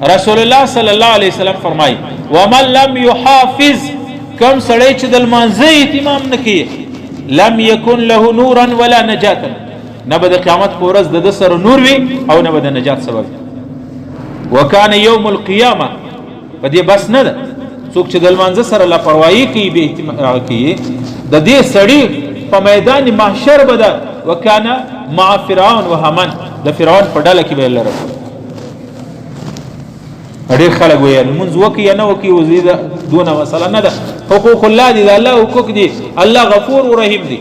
رسول الله صلی الله علیه وسلم فرمای ومن لم يحافظ کم سړی چې د لمانځه اهتمام نه کوي لم يكن له نورا ولا نجاة نه به د قیامت په ورځ د سره نور وي او نه به د نجات سبب وکانه یوم القیامه په دې بس نه ده څوک چې د لمانځه سره لاپروايي کوي به اهتمام کوي د دې سړي په میدان محشر به ده وکانه مع فرعون و هامان د فرعون په ډله کې به لره ډېر خلک وایي لمونځ وکړي یا نه وکړي وزیده دونه مسله نه ده حقوق الله دي د الله حقوق دي الله غفور و رحیم دي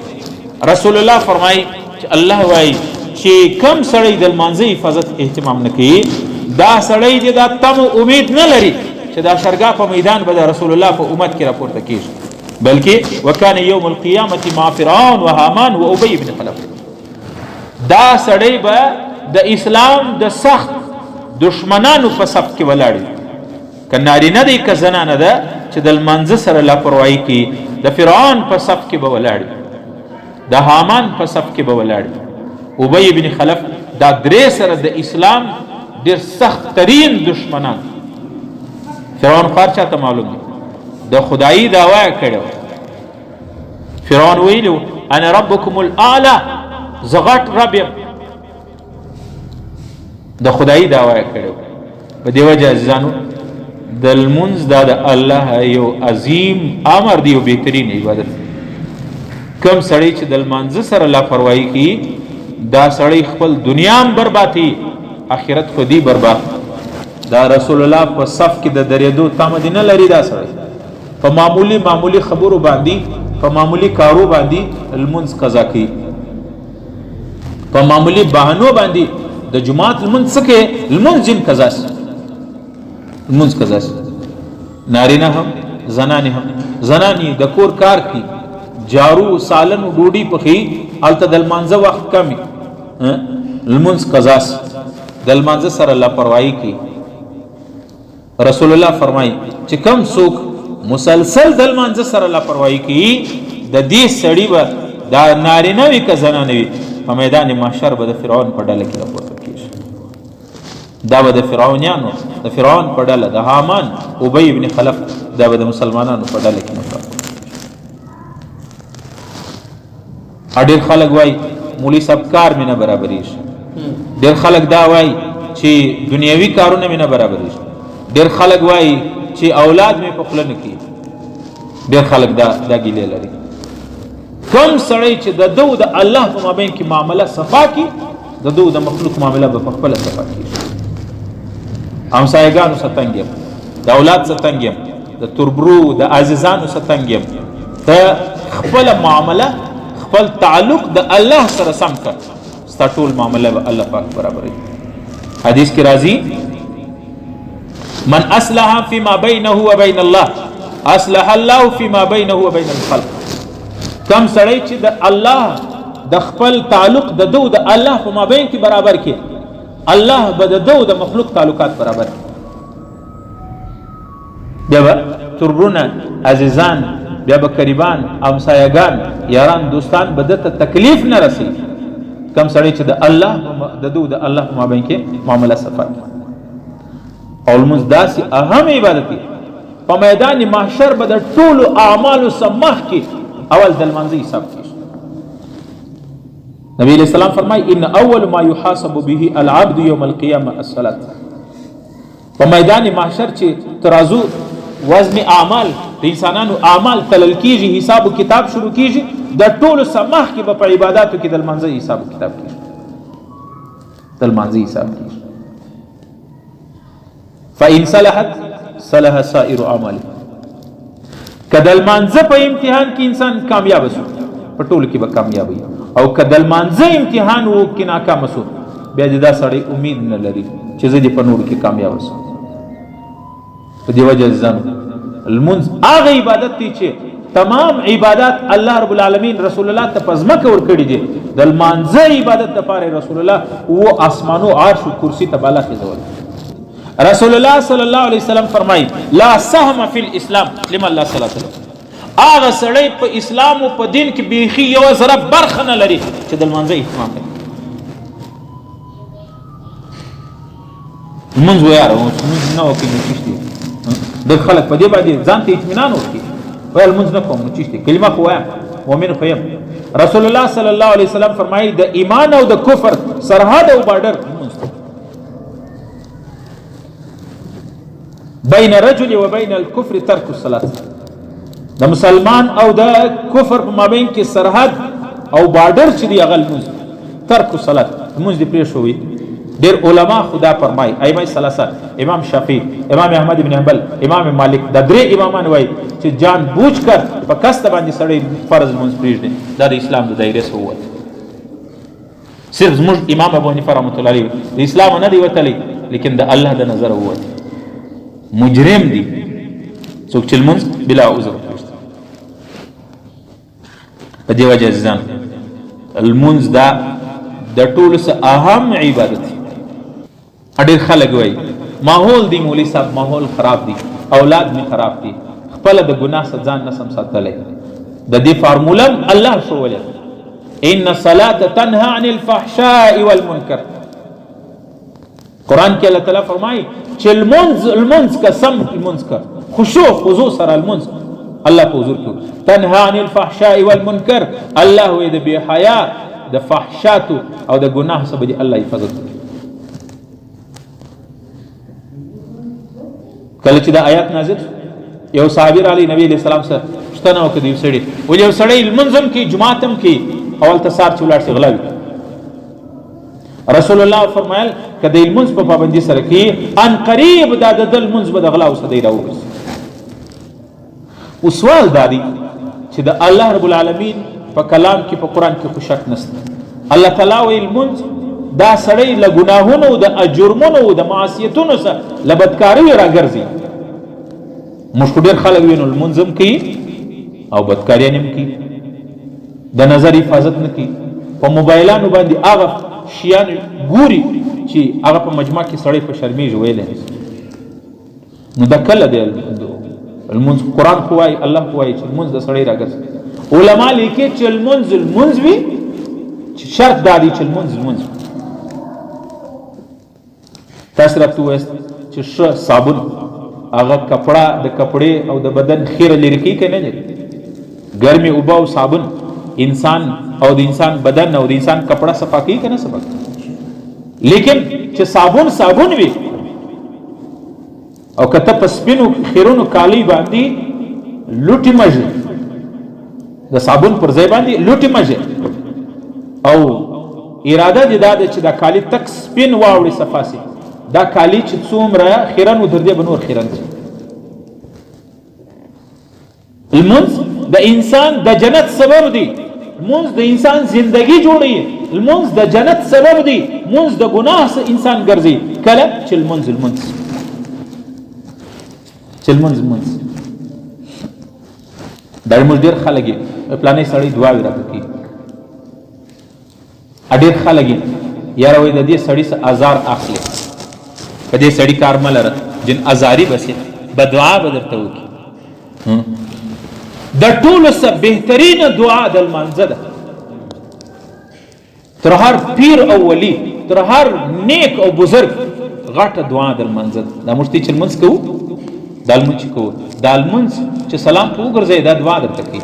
رسول الله فرمایي چې الله وایي چې کم سړی د لمانځه حفاظت اهتمام نه کوي دا سړی دی دا تم امید نه لري چې دا شرګا په میدان به د رسول الله په امت کې راپورته کیږي بلکې وکانه یوم القیامه مع فرعون و هامان و ابی بن خلف دا سړی به د اسلام د سخت دشمنانو په صف کې ولاړ که نارینه دی که زنانه ده چې د لمانځه سره لاپروايي کوي د فرعون په صف کې به ولاړ د هامان په صف کې به ولاړ ابی بن خلف دا درې سره د اسلام ډېر سخت ترین دشمنان فرعون خار چاته معلوم دی د خدایي دعوا کړو فرعون ویلو انا ربکم الاعلى زغټ رب یم د خدایي دعوا کړو په دی وجه ځانو د لمونځ د الله یو عظیم امر دی او بهترین عبادت کم سړی چې د لمانځه سره لاپروايي کوي دا سړی خپل دنیا هم بربادي آخرت خو دی برباد دا رسول الله په صف کې د درېدو تمه نه لري دا سړی په معمولی خبرو باندې په معمولی کارو باندې لمونځ قضا کوي په معمولی بهانو باندې د جمعات لمونځ څخه لمونځ جن قضا لمونځ قضا نارینه هم زنانه هم زنانی د کور کار کی جارو سالن ډوډۍ پخې الته د لمانځه وخت کمی لمونځ قضا د لمانځه سره لاپروايي کوي رسول الله فرمایي چې کم څوک مسلسل د لمانځه سره لاپروايي کوي د دې سړي به دا نارینه وي که زنانه وي په میدان محشر به د فرعون په ډله کې راپورته کیږي دا به د فرعونیانو د فرعون په ډله د هامان ابی بن خلف دا به د مسلمانانو په ډله کې راپورته ډېر خلک وایي مولوي صاحب کار مې نه برابرېږي ډېر خلک دا وایي چې دنیوي کارونه مې نه برابرېږي ډېر خلک وایي چې اولاد مې په خوله نه کېږي ډېر خلک دا ګیلې لري کم سړی چې د دو د الله په مابین کې معامله صفا کی د دو د مخلوق معامله به په خپله صفا کېږي همسایګانو سره تنګ یم د اولاد سره تنګ یم د تربرو د عزیزانو سره تنګ یم ته خپله معامله خپل تعلق د الله سره سم کړ ستا ټول معامله به الله پاک برابروي حدیث کې راځي من اصلح فيما بينه وبين الله اصلح الله فيما بينه وبين الخلق کم سړی چې د الله د خپل تعلق د دو د الله په مابین کې برابر کړي الله به د دو د مخلوق تعلقات برابر کړي بیا به تربرونه عزیزان بیا به قریبان همسایگان یاران دوستان به دته تکلیف نه رسي کم سړی چې د الله د دو د الله په مابین کې معامله صفا کړي او لمونځ داسې اهم عبادت دی په میدان محشر به د ټولو اعمالو سمخ کې اول د لمانځه حساب کیږي نبی علیہ السلام فرمای ان اول ما يحاسب به العبد يوم القيامه الصلاه په میدان محشر چې ترازو وزن اعمال د انسانانو اعمال تلل کیږي حساب و کتاب شروع کیږي د ټولو سمخ کې په عبادتو کې د لمانځه حساب و کتاب کیږي د لمانځه حساب کیږي فإن صلحت صلح سائر اعماله کدل مانزه په امتحان کې انسان کامیاب شو په ټول کې به کامیاب وي او کدل مانزه امتحان وو کې ناکام شو بیا دا سړی امید نه لري چې زه دې په نور کې کامیاب شم په دې وجه ځان المنز هغه عبادت دی چې تمام عبادت الله رب العالمین رسول الله ته پزمکه ور کړی دي د مانزه عبادت لپاره رسول الله او اسمانو عرش او کرسی ته بالا خزول رسول الله صلی الله علیه وسلم فرمای لا سهم فی الاسلام لمن لا صلاه له هغه سړی په اسلام او په دین کې بیخي یو ذره برخه نه لري چې د منځه اهتمام کوي منځ ویاره منځ نه وکړي نو چشتي د خلک په دې باندې ځان ته اطمینان ورکړي ویل منځ نه کوم نو چشتي کلمه خو وایم مؤمن خو یم رسول الله صلی الله علیه وسلم فرمایي د ایمان او د کفر سرحد او بارډر بین رجل و بین الكفر ترک الصلاة د مسلمان او د کفر په مابین کې سرحد او بارډر چې دی هغه لمونځ ترک الصلاة لمونځ دې پرېښوي ډېر علما خدا فرمایي ائمه ثلاثه امام شافعي امام احمد بن حنبل امام مالک دا درې امامان وایي چې جان بوجھ کر په قصد باندې سړی فرض لمونځ پرېږدي دا د اسلام د دایرې څخه ووت صرف زموږ امام ابو حنیفه رحمت الله علیه د اسلام نه دی وتلی لیکن د الله د نظر ووت مجرم دی څوک چې لمونځ بلا عذر په دې وجه عزیزان لمونځ دا د ټولو څخه اهم عبادت دی ډېر خلک وایي ماحول دی مولوي صاحب ماحول خراب دی اولاد می خراب دی خپله د ګناه څخه ځان نسم ساتلی د دې فارموله الله ښوولې ان الصلاة تنهى عن الفحشاء والمنکر قرآن کې الله تعالی فرمایي چې المنځ کا سم المنځ کا خشوع خضوع سره المنځ الله په حضور کې تنهى عن الفحشاء والمنکر الله وی د بې حیا د فحشاتو او د ګناه څخه به الله حفاظت وکړي کله چې دا آیات نازل یو صحابي رالی نبی علیہ السلام سره پوښتنه وکړه یو سړي ویل یو سړی لمونځ هم کوي جماعت هم کوي اول ته سهار چې ولاړ شي غلا وکړي رسول الله فرمایل که د لمونځ په پابندي سره کوي ان قریب دا د لمونځ به د غلا څخه دی راوګرځي او سوال دا دی چې د الله رب العالمین په کلام کې په قرآن کې خو شک نشته الله تعالی ویل لمونځ دا سړی له ګناهونو د جرمونو د معصیتونو څخه له بدکاریو راګرځي موږ خو ډېر خلک وینو لمونځ هم کوي او بدکاریان هم کوي د نظر حفاظت نه کوي په موبایلانو باندې هغه شیان ګوري چې هغه په مجمع کې سړی په شرمېږي ویلی نو دا کله دی لمونځ قرآن خو وایي الله خو وایي چې لمونځ د سړی راګرځي علما لیکي چې لمونځ وي چې شرط دا دی چې لمونځ تاسو راته ووایاست چې ښه صابون هغه کپړه د کپړې او د بدن خیره لرې کوي که نه لري ګرمې اوبه او صابون انسان او د انسان بدن او د انسان کپړه صفا کوي که نه صفا کوي لیکن چې صابون وي او که ته په سپینو خیرونو کالی باندې لوټې مږې د صابون پر ځای باندې لوټې مږې او اراده دې دا ده چې دا کالی تک سپین واوړي صفا سي دا کالی چې څومره خیرن و در دې به نور خیرن شي لمونځ د انسان د جنت سبب دی لمونځ د انسان زندگی جوړوي لمونځ د جنت سبب دی لمونځ د ګناه څخه انسان ګرځي کله چې لمونځ دا موږ ډېر خلک یې پلانې سړی دعاوې راته کوي ډېر خلک یې یاره وایي د دې سړي څه ازار اخلي په دې سړي کار مه لره جن ازاري بسې بدعا به درته وکړي د ټولو څه بهترینه دعا د لمانځه ده تر هر پیر او ولی تر هر نیک او بزرگ غټه دعا د لمانځه ده دا موږ چې لمونځ کوو دا لمونځ چې سلام په وګرځئ دا دعا درته کوي